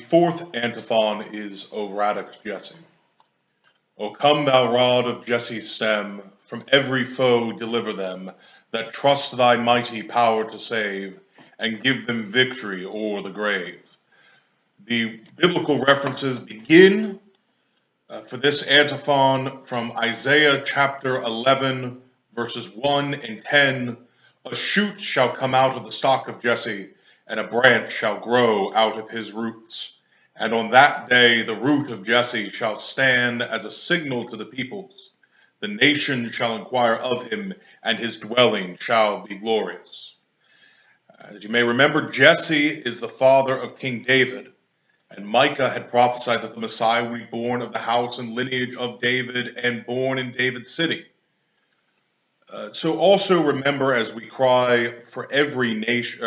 fourth antiphon is O Radix Jesse. O come, thou rod of Jesse's stem, from every foe deliver them that trust thy mighty power to save, and give them victory o'er the grave. The biblical references begin for this antiphon from Isaiah chapter 11, verses 1 and 10. A shoot shall come out of the stock of Jesse, and a branch shall grow out of his roots. And on that day the root of Jesse shall stand as a signal to the peoples. The nation shall inquire of him, and his dwelling shall be glorious. As you may remember, Jesse is the father of King David, and Micah had prophesied that the Messiah would be born of the house and lineage of David and born in David's city. So also remember, as we cry for every nation,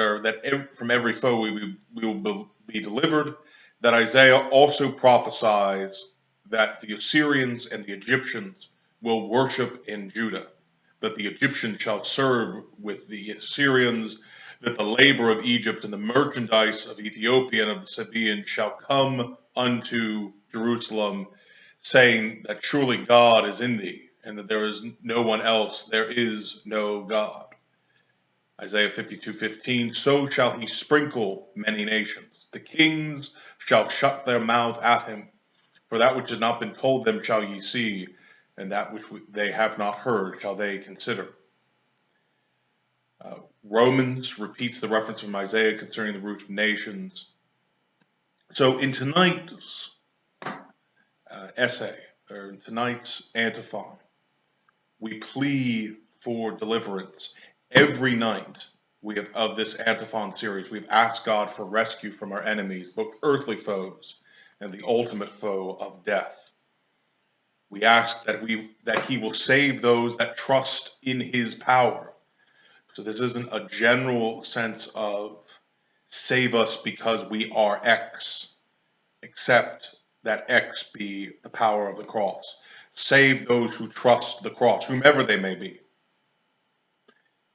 from every foe we will be delivered, that Isaiah also prophesies that the Assyrians and the Egyptians will worship in Judah, that the Egyptians shall serve with the Assyrians, that the labor of Egypt and the merchandise of Ethiopia and of the Sabaeans shall come unto Jerusalem, saying that surely God is in thee, and that there is no one else, there is no God. Isaiah 52:15, so shall he sprinkle many nations. The kings shall shut their mouth at him. For that which has not been told them shall ye see, and that which they have not heard shall they consider. Romans repeats the reference from Isaiah concerning the root of nations. So in tonight's essay, or in tonight's antiphon, we plea for deliverance. Every night of this antiphon series, we've asked God for rescue from our enemies, both earthly foes and the ultimate foe of death. We ask that he will save those that trust in his power. So this isn't a general sense of save us because we are X, except that X be the power of the cross. Save those who trust the cross, whomever they may be.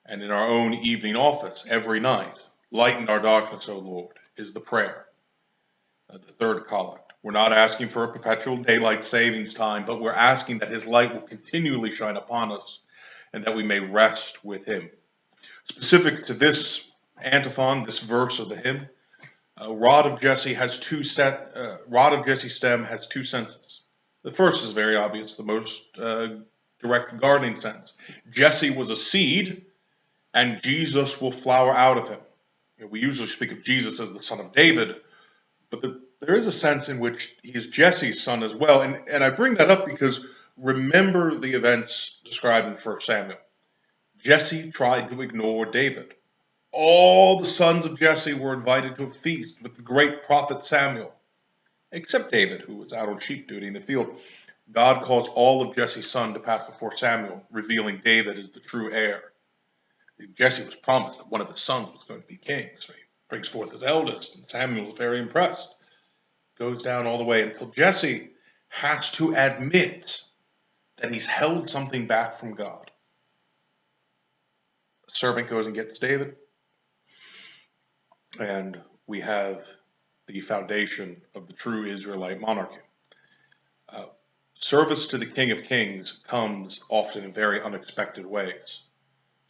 And in our own evening office, every night, lighten our darkness, O Lord, is the prayer, the third collect. We're not asking for a perpetual daylight savings time, but we're asking that his light will continually shine upon us and that we may rest with him. Specific to this antiphon, this verse of the hymn, Rod of Jesse stem has two senses. The first is very obvious, the most direct gardening sense. Jesse was a seed, and Jesus will flower out of him. We usually speak of Jesus as the son of David, but there is a sense in which he is Jesse's son as well. And I bring that up because remember the events described in 1 Samuel. Jesse tried to ignore David. All the sons of Jesse were invited to a feast with the great prophet Samuel, except David, who was out on sheep duty in the field. God caused all of Jesse's sons to pass before Samuel, revealing David as the true heir. Jesse was promised that one of his sons was going to be king, so he brings forth his eldest, and Samuel is very impressed. Goes down all the way until Jesse has to admit that he's held something back from God. A servant goes and gets David, and we have the foundation of the true Israelite monarchy. Service to the King of Kings comes often in very unexpected ways.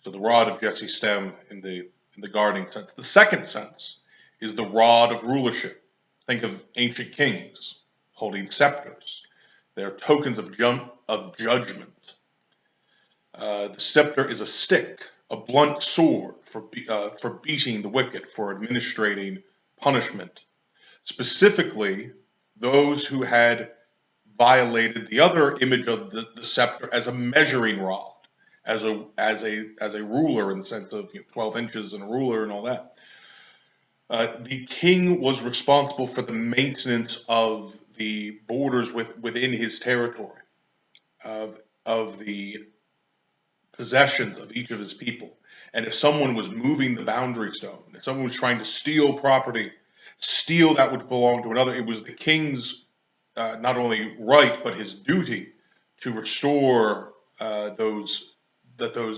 So the rod of Jesse's stem in the gardening sense. The second sense is the rod of rulership. Think of ancient kings holding scepters. They are tokens of judgment. The scepter is a stick, a blunt sword for beating the wicked, for administrating punishment. Specifically, those who had violated the other image of the scepter as a measuring rod, as a ruler in the sense of 12 inches and a ruler and all that. The king was responsible for the maintenance of the borders within his territory, of the possessions of each of his people. And if someone was moving the boundary stone, if someone was trying to steal property, steal that which belonged to another, it was the king's not only right but his duty to restore those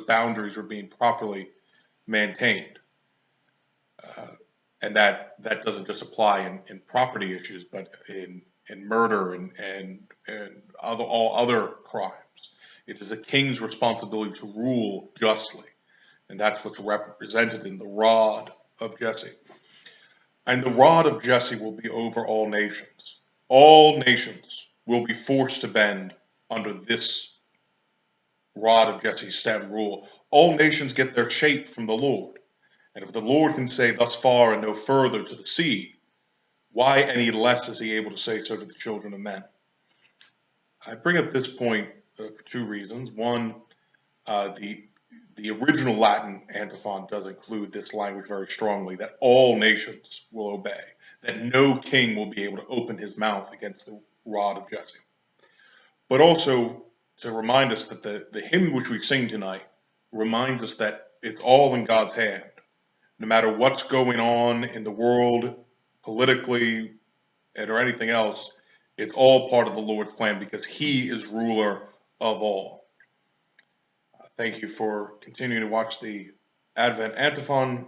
boundaries were being properly maintained. And that doesn't just apply in property issues, but in murder and all other crimes. It is a king's responsibility to rule justly, and that's what's represented in the rod of Jesse. And the rod of Jesse will be over all nations. All nations will be forced to bend under this rod of Jesse's stem rule. All nations get their shape from the Lord. And if the Lord can say thus far and no further to the sea, why any less is he able to say so to the children of men? I bring up this point for two reasons. One, the original Latin antiphon does include this language very strongly, that all nations will obey, that no king will be able to open his mouth against the rod of Jesse. But also to remind us that the hymn which we sing tonight reminds us that it's all in God's hand. No matter what's going on in the world, politically, or anything else, it's all part of the Lord's plan because he is ruler of all. Thank you for continuing to watch the Advent Antiphon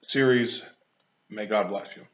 series. May God bless you.